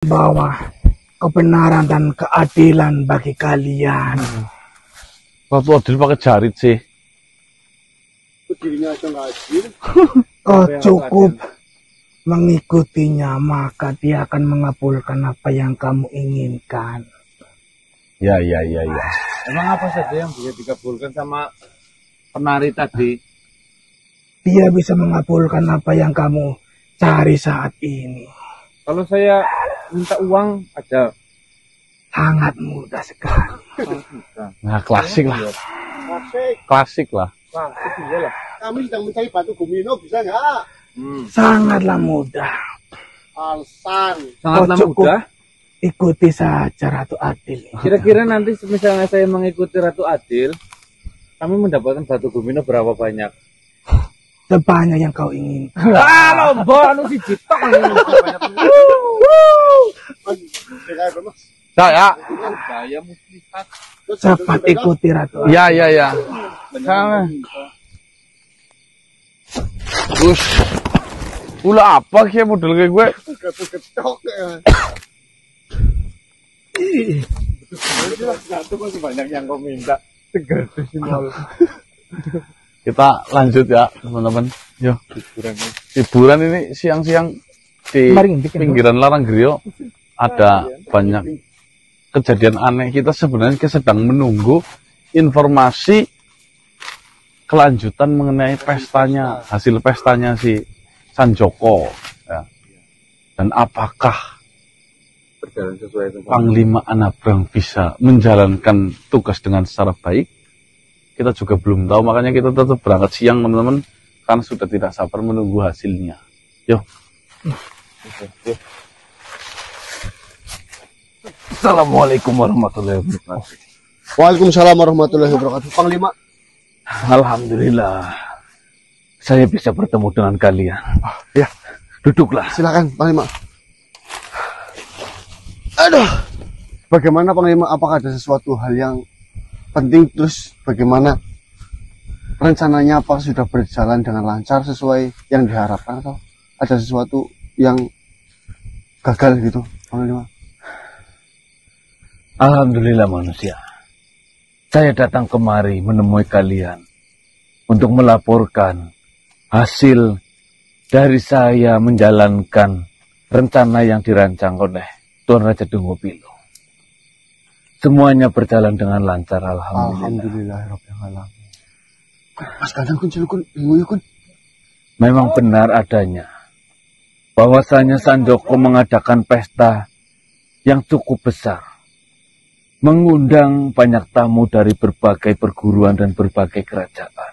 Bawa kebenaran dan keadilan bagi kalian. Ratu Adil pakai jarit sih. Dirinya aja nggak adil. Kau cukup mengikutinya, maka dia akan mengabulkan apa yang kamu inginkan. Ya. Emang apa saja yang bisa dikabulkan sama penari tadi? Dia bisa mengabulkan apa yang kamu cari saat ini. Kalau saya minta uang ada. Sangat mudah sekali. Nah, klasik lah. Asik. Klasik lah. Wah, itu iya lah. Kami sedang mencari batu gumino, bisa nggak? Sangatlah mudah. Alasan. Sangatlah Oh, cukup. mudah. Ikuti saja Ratu Adil. Kira-kira nanti misalnya saya mengikuti Ratu Adil, kami mendapatkan batu gumino berapa banyak? Sebanyak yang kau ingin. Lomba anu siji tok. Ya. Saya muslihat. Cepat ikuti Ratu Adil. Ya. Sama. Us. Ula apa kayak model kayak gue? Ketok ya. Satu masih banyak yang kau minta. 300 Kita lanjut ya, teman-teman. Yo. Hiburan ini siang-siang di pinggiran Larang-Griyo ada banyak kejadian aneh. Kita sebenarnya sedang menunggu informasi kelanjutan mengenai pestanya, hasil pestanya si Sanjoko, ya. Dan apakah berjalan sesuai dengan Panglima Anabrang bisa menjalankan tugas dengan secara baik? Kita juga belum tahu, makanya kita tetap berangkat siang, teman-teman, karena sudah tidak sabar menunggu hasilnya. Yo. Assalamualaikum warahmatullahi wabarakatuh. Waalaikumsalam warahmatullahi wabarakatuh. Panglima. Alhamdulillah, saya bisa bertemu dengan kalian. Ya, Duduklah. silakan Panglima. Aduh. Bagaimana Panglima? Apakah ada sesuatu hal yang penting, terus bagaimana rencananya, apa sudah berjalan dengan lancar sesuai yang diharapkan, atau ada sesuatu yang gagal gitu Panglima? Alhamdulillah manusia. Saya datang kemari menemui kalian untuk melaporkan hasil dari saya menjalankan rencana yang dirancang oleh Tuan Raja Dungopilo. Semuanya berjalan dengan lancar, alhamdulillah. Alhamdulillahirrahmanirrahim. Mas Gandang kun cilukun ilmu kun. Memang benar adanya bahwasanya Sanjoko mengadakan pesta yang cukup besar, mengundang banyak tamu dari berbagai perguruan dan berbagai kerajaan.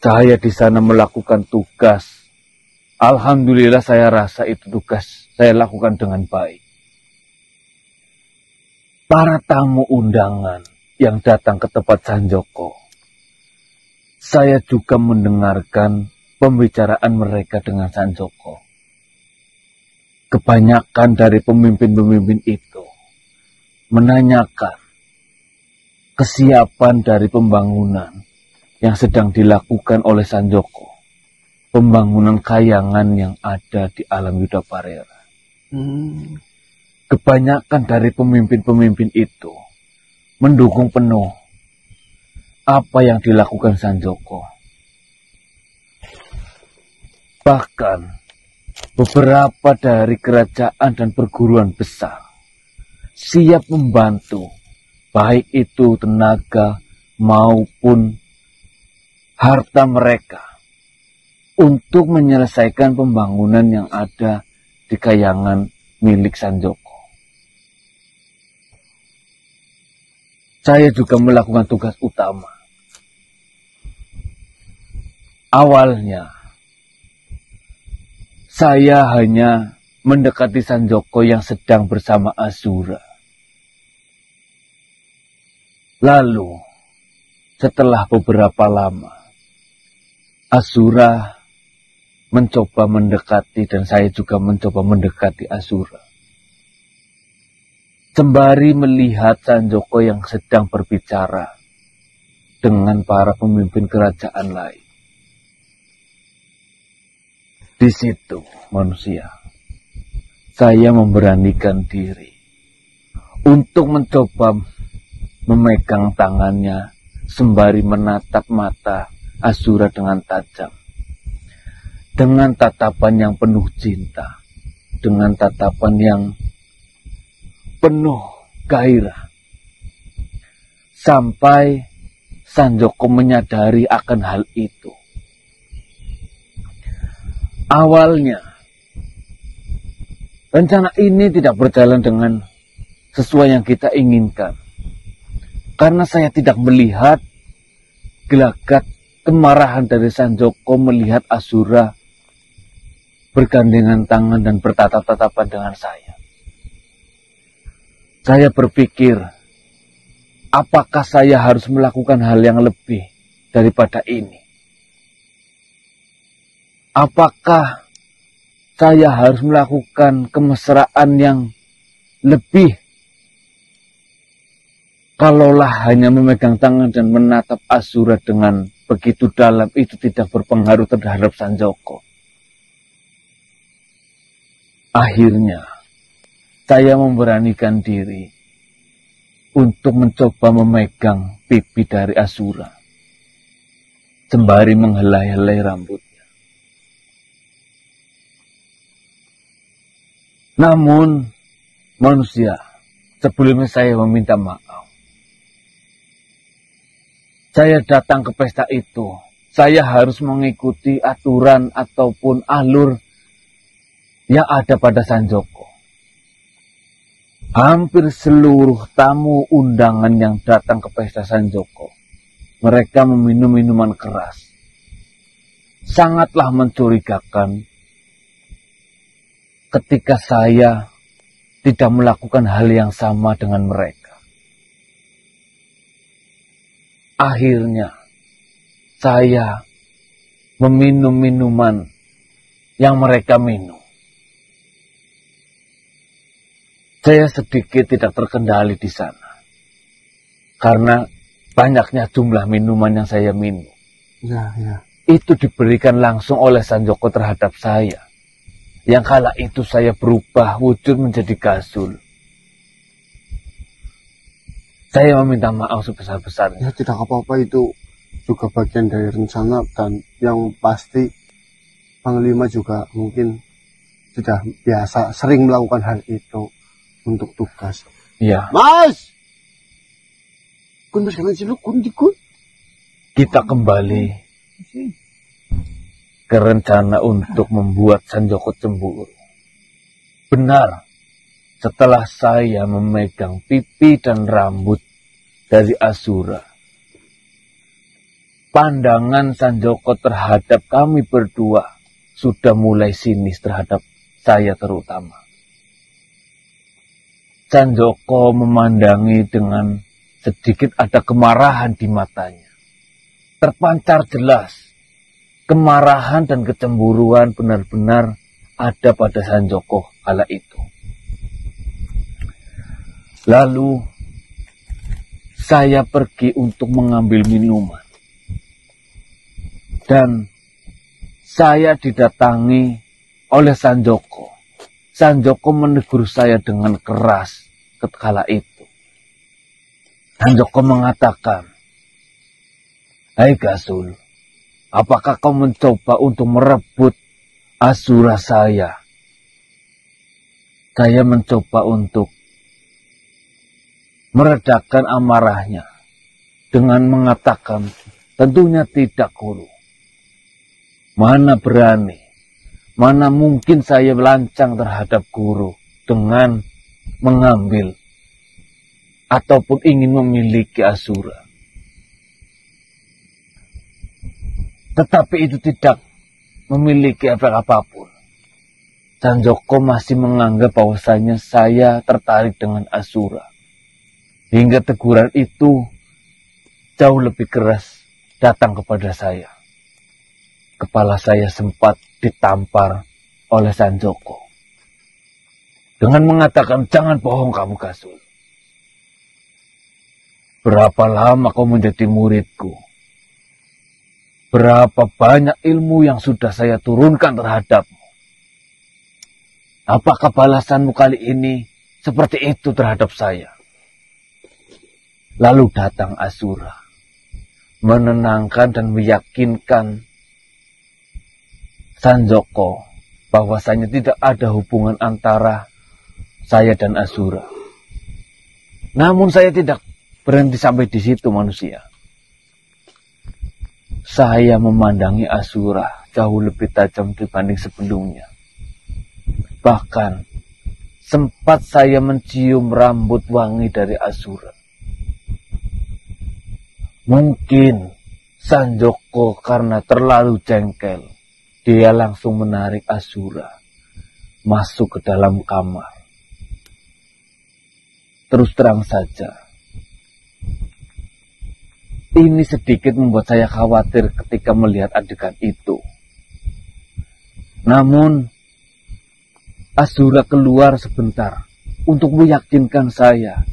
Saya di sana melakukan tugas. Alhamdulillah, saya rasa itu tugas saya lakukan dengan baik. Para tamu undangan yang datang ke tempat Sanjoko, saya juga mendengarkan pembicaraan mereka dengan Sanjoko. Kebanyakan dari pemimpin-pemimpin itu menanyakan kesiapan dari pembangunan yang sedang dilakukan oleh Sanjoko, pembangunan kayangan yang ada di alam Yuda Parera. Kebanyakan dari pemimpin-pemimpin itu mendukung penuh apa yang dilakukan Sanjoko. Bahkan beberapa dari kerajaan dan perguruan besar siap membantu, baik itu tenaga maupun harta mereka, untuk menyelesaikan pembangunan yang ada di kayangan milik Sanjoko. Saya juga melakukan tugas utama. Awalnya, saya hanya mendekati Sanjoko yang sedang bersama Asura. Lalu, setelah beberapa lama, Asura mencoba mendekati dan saya juga mencoba mendekati Asura. Sembari melihat Sanjoko yang sedang berbicara dengan para pemimpin kerajaan lain. Di situ manusia, saya memberanikan diri untuk mencoba memegang tangannya sembari menatap mata Asura dengan tajam. Dengan tatapan yang penuh cinta, dengan tatapan yang penuh gairah. Sampai Sanjoko menyadari akan hal itu. Awalnya, rencana ini tidak berjalan dengan sesuai yang kita inginkan. Karena saya tidak melihat gelagat kemarahan dari Sanjoko melihat Asura bergandengan tangan dan bertatap-tatapan dengan saya. Saya berpikir, apakah saya harus melakukan hal yang lebih daripada ini? Apakah saya harus melakukan kemesraan yang lebih? Kalaulah hanya memegang tangan dan menatap Asura dengan begitu dalam, itu tidak berpengaruh terhadap Sanjoko. Akhirnya, saya memberanikan diri untuk mencoba memegang pipi dari Asura, sembari menghelai-helai rambutnya. Namun, manusia, sebelumnya saya meminta maaf. Saya datang ke pesta itu, saya harus mengikuti aturan ataupun alur yang ada pada Sanjoko. Hampir seluruh tamu undangan yang datang ke pesta Sanjoko, mereka meminum minuman keras. Sangatlah mencurigakan ketika saya tidak melakukan hal yang sama dengan mereka. Akhirnya, saya meminum minuman yang mereka minum. Saya sedikit tidak terkendali di sana, karena banyaknya jumlah minuman yang saya minum. Ya. Itu diberikan langsung oleh Sanjoko terhadap saya. Yang kala itu saya berubah wujud menjadi Gasul. Saya meminta maaf sebesar-besarnya. Ya tidak apa-apa, itu juga bagian dari rencana, dan yang pasti Panglima juga mungkin sudah biasa sering melakukan hal itu untuk tugas. Ya. Mas! Kun bersama ciluk kun dikut. Kita kembali ke rencana untuk membuat Sanjoko cemburu. Benar, setelah saya memegang pipi dan rambut dari Asura, pandangan Sanjoko terhadap kami berdua sudah mulai sinis terhadap saya terutama. Sanjoko memandangi dengan sedikit ada kemarahan di matanya. Terpancar jelas, kemarahan dan kecemburuan benar-benar ada pada Sanjoko kala itu. Lalu, saya pergi untuk mengambil minuman. Dan saya didatangi oleh Sanjoko. Sanjoko menegur saya dengan keras ketika itu. Sanjoko mengatakan, "Hai Gasul, apakah kau mencoba untuk merebut Asura saya?" Saya mencoba untuk meredakan amarahnya dengan mengatakan, "Tentunya tidak, Guru. Mana berani, mana mungkin saya lancang terhadap Guru dengan mengambil ataupun ingin memiliki Asura." Tetapi itu tidak memiliki efek apapun. Sanjoko masih menganggap bahwasanya saya tertarik dengan Asura. Hingga teguran itu jauh lebih keras datang kepada saya. Kepala saya sempat ditampar oleh Sanjoko dengan mengatakan, "Jangan bohong kamu, Gasul. Berapa lama kau menjadi muridku? Berapa banyak ilmu yang sudah saya turunkan terhadapmu. Apakah balasanmu kali ini seperti itu terhadap saya? Lalu datang Asura, menenangkan dan meyakinkan Sanjoko bahwasanya tidak ada hubungan antara saya dan Asura. Namun saya tidak berhenti sampai di situ manusia. Saya memandangi Asura jauh lebih tajam dibanding sebelumnya. Bahkan sempat saya mencium rambut wangi dari Asura. Mungkin Sanjoko karena terlalu jengkel, dia langsung menarik Asura masuk ke dalam kamar. Terus terang saja, ini sedikit membuat saya khawatir ketika melihat adegan itu. Namun Asura keluar sebentar untuk meyakinkan saya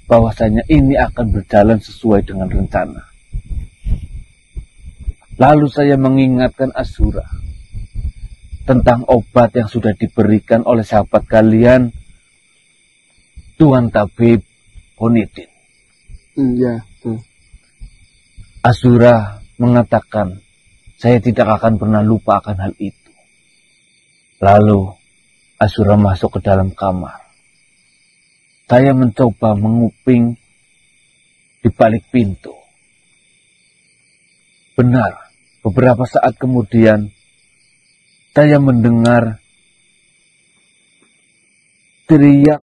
bahwasanya ini akan berjalan sesuai dengan rencana. Lalu saya mengingatkan Asura tentang obat yang sudah diberikan oleh sahabat kalian, Tuan Tabib Honidin. Iya. Asura mengatakan, saya tidak akan pernah lupa akan hal itu. Lalu Asura masuk ke dalam kamar. Saya mencoba menguping di balik pintu. Benar, beberapa saat kemudian saya mendengar teriak